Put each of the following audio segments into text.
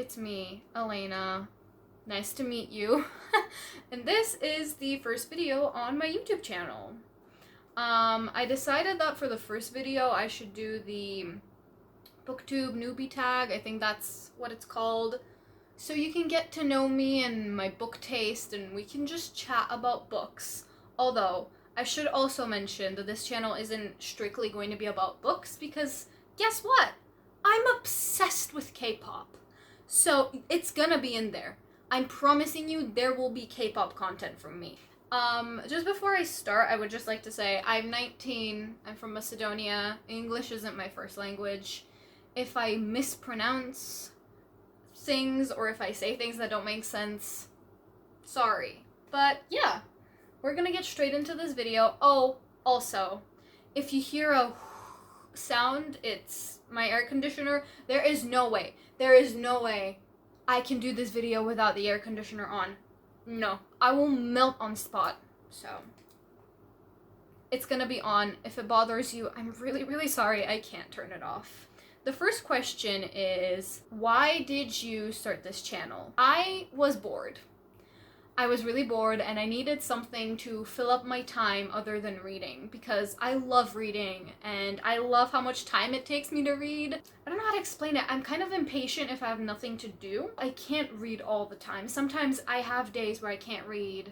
it's me, Elena. Nice to meet you. And this is the first video on my YouTube channel. I decided that for the first video I should do the Booktube newbie tag. I think that's what it's called. So you can get to know me and my book taste, and we can just chat about books. Although, I should also mention that this channel isn't strictly going to be about books, because guess what? I'm obsessed with K-pop. So it's gonna be in there. I'm promising you there will be K-pop content from me. Just before I start, I would just like to say I'm 19, I'm from Macedonia, English isn't my first language. If I mispronounce things or if I say things that don't make sense, sorry. But yeah, we're gonna get straight into this video. Oh, also, if you hear a sound, it's my air conditioner. There is no way I can do this video without the air conditioner on. No, I will melt on spot. So it's gonna be on. If it bothers you, I'm really sorry, I can't turn it off. The first question is, why did you start this channel? I was bored. I was really bored and I needed something to fill up my time other than reading, because I love reading and I love how much time it takes me to read. I don't know how to explain it. I'm kind of impatient if I have nothing to do. I can't read all the time. Sometimes I have days where I can't read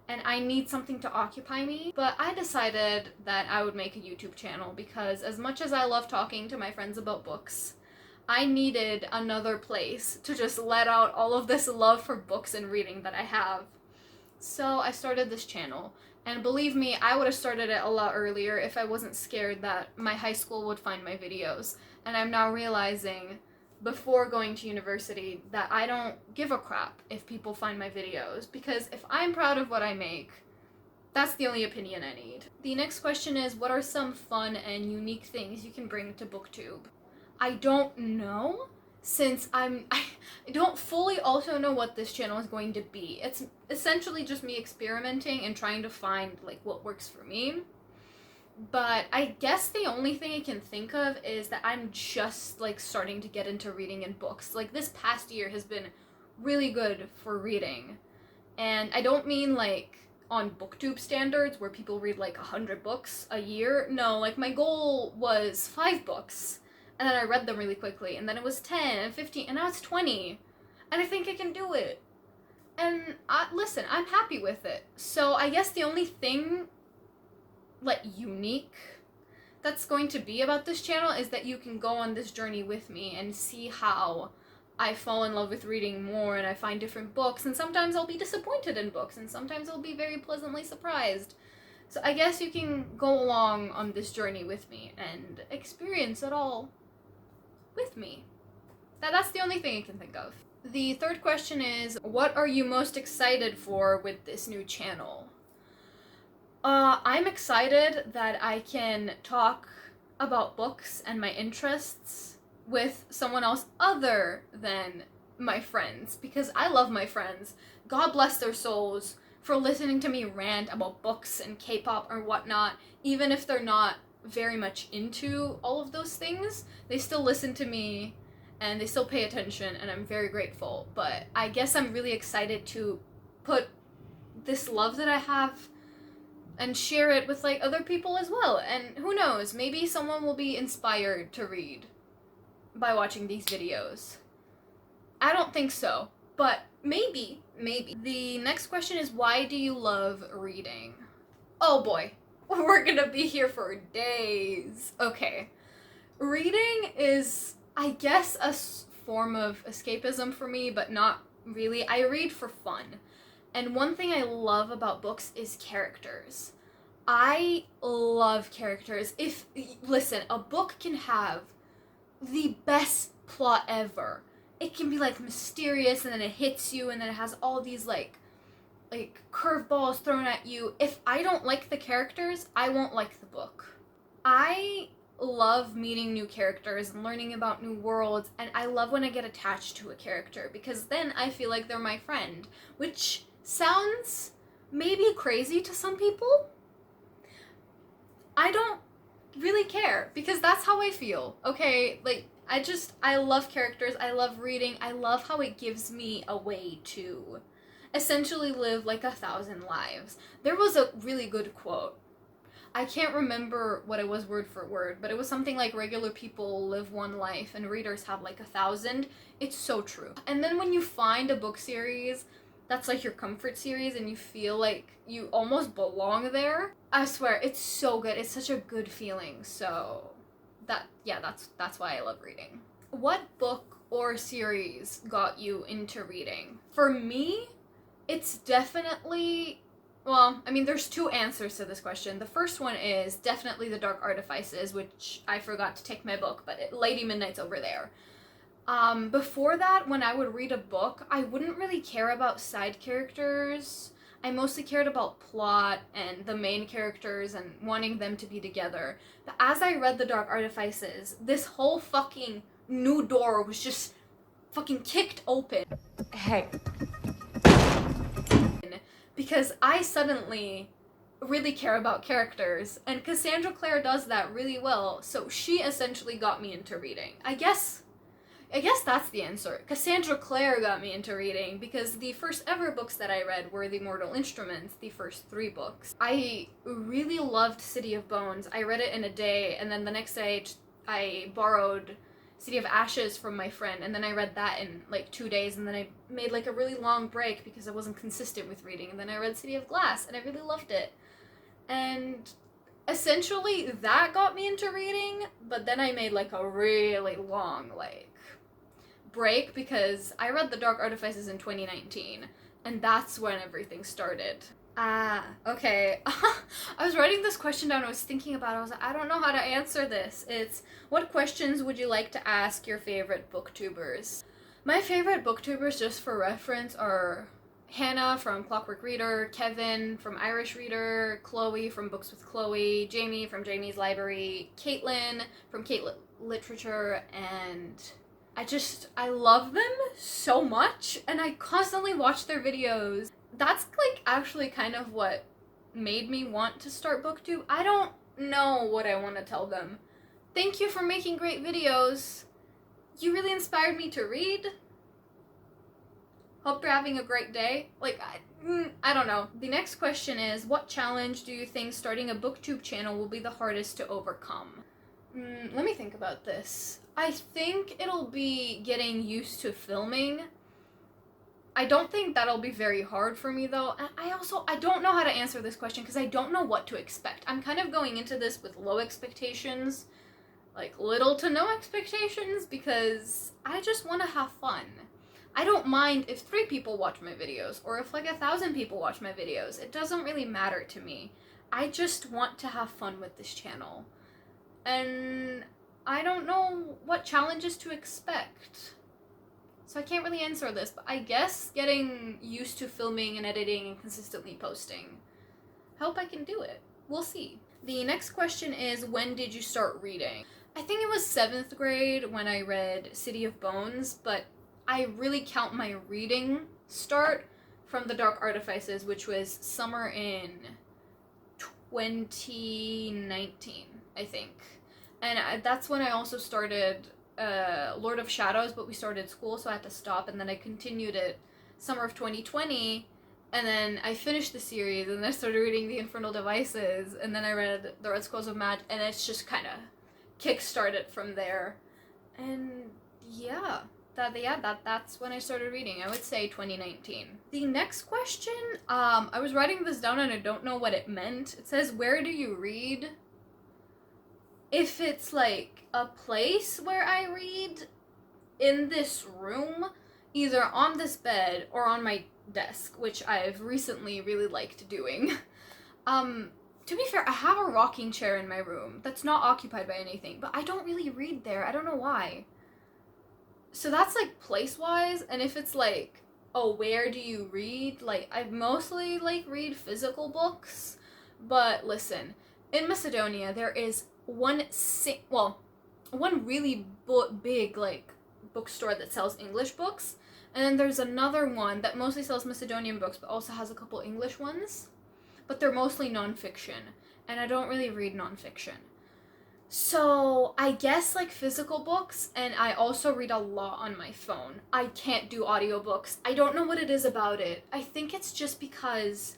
and I need something to occupy me. But I decided that I would make a YouTube channel because as much as I love talking to my friends about books, I needed another place to just let out all of this love for books and reading that I have. So I started this channel. And believe me, I would have started it a lot earlier if I wasn't scared that my high school would find my videos. And I'm now realizing, before going to university, that I don't give a crap if people find my videos, because if I'm proud of what I make, that's the only opinion I need. The next question is, what are some fun and unique things you can bring to Booktube? I don't know, since I don't fully also know what this channel is going to be. It's essentially just me experimenting and trying to find like what works for me. But I guess the only thing I can think of is that I'm just like starting to get into reading and books. Like this past year has been really good for reading. And I don't mean like on Booktube standards where people read like 100 books a year. No, like my goal was 5 books. And then I read them really quickly. And then it was 10 and 15 and now it's 20. And I think I can do it. And listen, I'm happy with it. So I guess the only thing like unique that's going to be about this channel is that you can go on this journey with me and see how I fall in love with reading more and I find different books, and sometimes I'll be disappointed in books and sometimes I'll be very pleasantly surprised. So I guess you can go along on this journey with me and experience it all with me. That's the only thing I can think of. The third question is, what are you most excited for with this new channel? I'm excited that I can talk about books and my interests with someone else other than my friends, because I love my friends. God bless their souls for listening to me rant about books and K-pop or whatnot. Even if they're not very much into all of those things, they still listen to me and they still pay attention, and I'm very grateful. But I guess I'm really excited to put this love that I have and share it with like other people as well. And who knows, maybe someone will be inspired to read by watching these videos. I don't think so, but maybe. The next question is, why do you love reading? Oh boy, we're gonna be here for days. Okay, reading is, I guess, a form of escapism for me, but not really. I read for fun. And one thing I love about books is characters. I love characters. Listen, a book can have the best plot ever. It can be like mysterious and then it hits you and then it has all these like curveballs thrown at you. If I don't like the characters, I won't like the book. I love meeting new characters and learning about new worlds, and I love when I get attached to a character because then I feel like they're my friend, which sounds maybe crazy to some people. I don't really care because that's how I feel, okay? Like, I love characters, I love reading, I love how it gives me a way to essentially live like 1,000 lives. There was a really good quote. I can't remember what it was word for word, but it was something like regular people live one life and readers have like 1,000. It's so true. And then when you find a book series that's like your comfort series and you feel like you almost belong there, I swear, it's so good. It's such a good feeling. So that's why I love reading. What book or series got you into reading? For me, it's definitely, well, I mean, there's two answers to this question. The first one is definitely The Dark Artifices, which I forgot to take my book, but Lady Midnight's over there. Before that, when I would read a book, I wouldn't really care about side characters. I mostly cared about plot and the main characters and wanting them to be together. But as I read The Dark Artifices, this whole fucking new door was just fucking kicked open. Hey. Because I suddenly really care about characters, and Cassandra Clare does that really well, so she essentially got me into reading. I guess that's the answer. Cassandra Clare got me into reading because the first ever books that I read were The Mortal Instruments, the first 3 books. I really loved City of Bones. I read it in a day, and then the next day I borrowed City of Ashes from my friend, and then I read that in like 2 days, and then I made like a really long break because I wasn't consistent with reading, and then I read City of Glass, and I really loved it. And essentially that got me into reading, but then I made like a really long break because I read The Dark Artifices in 2019, and that's when everything started. Okay. I was writing this question down, I was thinking about it, I was like, I don't know how to answer this. It's, what questions would you like to ask your favorite booktubers? My favorite booktubers, just for reference, are Hannah from Clockwork Reader, Kevin from Irish Reader, Chloe from Books with Chloe, Jamie from Jamie's Library, Caitlin from Caitlin Literature, and I love them so much, and I constantly watch their videos. That's like actually kind of what made me want to start Booktube. I don't know what I want to tell them. Thank you for making great videos. You really inspired me to read. Hope you're having a great day. Like, I don't know. The next question is, what challenge do you think starting a Booktube channel will be the hardest to overcome? Let me think about this. I think it'll be getting used to filming. I don't think that'll be very hard for me though. And I don't know how to answer this question because I don't know what to expect. I'm kind of going into this with low expectations, like little to no expectations, because I just want to have fun. I don't mind if 3 people watch my videos or if like 1,000 people watch my videos. It doesn't really matter to me. I just want to have fun with this channel. And I don't know what challenges to expect. So I can't really answer this, but I guess getting used to filming and editing and consistently posting. I hope I can do it. We'll see. The next question is, when did you start reading? I think it was 7th grade when I read City of Bones, but I really count my reading start from The Dark Artifices, which was summer in 2019, I think. And that's when I also started Lord of Shadows, but we started school, so I had to stop, and then I continued it summer of 2020, and then I finished the series, and then I started reading The Infernal Devices, and then I read The Red Scrolls of Magic, and it's just kind of kick-started from there. And yeah, that's when I started reading. I would say 2019. The next question, I was writing this down and I don't know what it meant. It says, where do you read? If it's like a place where I read, in this room, either on this bed or on my desk, which I've recently really liked doing. To be fair, I have a rocking chair in my room that's not occupied by anything, but I don't really read there. I don't know why. So that's like place-wise, and if it's like, oh, where do you read? Like, I mostly like read physical books, but listen, in Macedonia there is one really big like bookstore that sells English books, and then there's another one that mostly sells Macedonian books but also has a couple English ones, but they're mostly non-fiction, and I don't really read non-fiction. So I guess like physical books, and I also read a lot on my phone. I can't do audiobooks. I don't know what it is about it. I think it's just because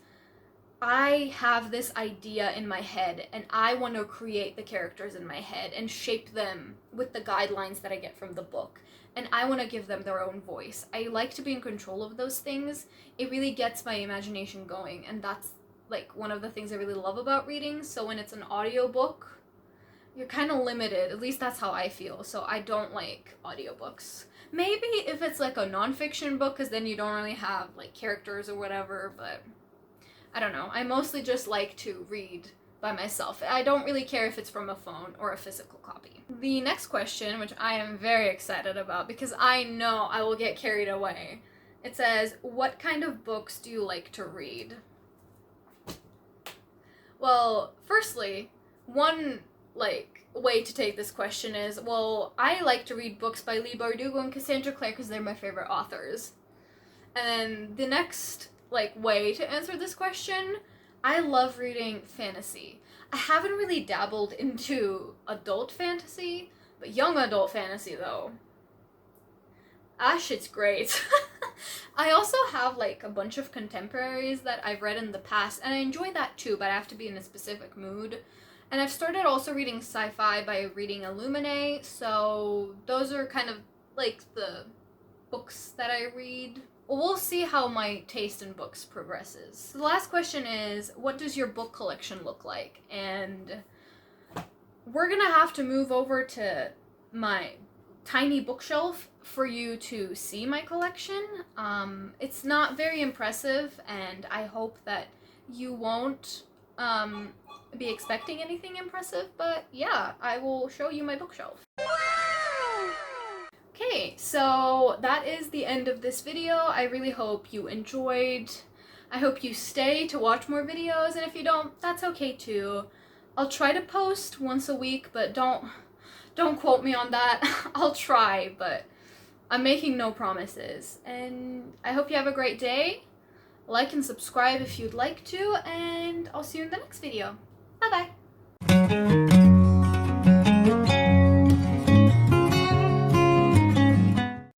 I have this idea in my head and I want to create the characters in my head and shape them with the guidelines that I get from the book. And I want to give them their own voice. I like to be in control of those things. It really gets my imagination going, and that's like one of the things I really love about reading. So when it's an audiobook, you're kind of limited. At least that's how I feel. So I don't like audiobooks. Maybe if it's like a nonfiction book, because then you don't really have like characters or whatever, but I don't know. I mostly just like to read by myself. I don't really care if it's from a phone or a physical copy. The next question, which I am very excited about because I know I will get carried away. It says, what kind of books do you like to read? Well, firstly, one way to take this question is, well, I like to read books by Leigh Bardugo and Cassandra Clare because they're my favorite authors. And then the next way to answer this question, I love reading fantasy. I haven't really dabbled into adult fantasy, but young adult fantasy though, ah, shit's great. I also have a bunch of contemporaries that I've read in the past, and I enjoy that too, but I have to be in a specific mood. And I've started also reading sci-fi by reading Illuminae, so those are kind of the books that I read. We'll see how my taste in books progresses. So the last question is, what does your book collection look like? And we're gonna have to move over to my tiny bookshelf for you to see my collection. It's not very impressive, and I hope that you won't be expecting anything impressive, but yeah, I will show you my bookshelf. Okay, so that is the end of this video. I really hope you enjoyed. I hope you stay to watch more videos, and if you don't, that's okay too. I'll try to post once a week, but don't quote me on that. I'll try, but I'm making no promises. And I hope you have a great day. Like and subscribe if you'd like to, and I'll see you in the next video. Bye-bye.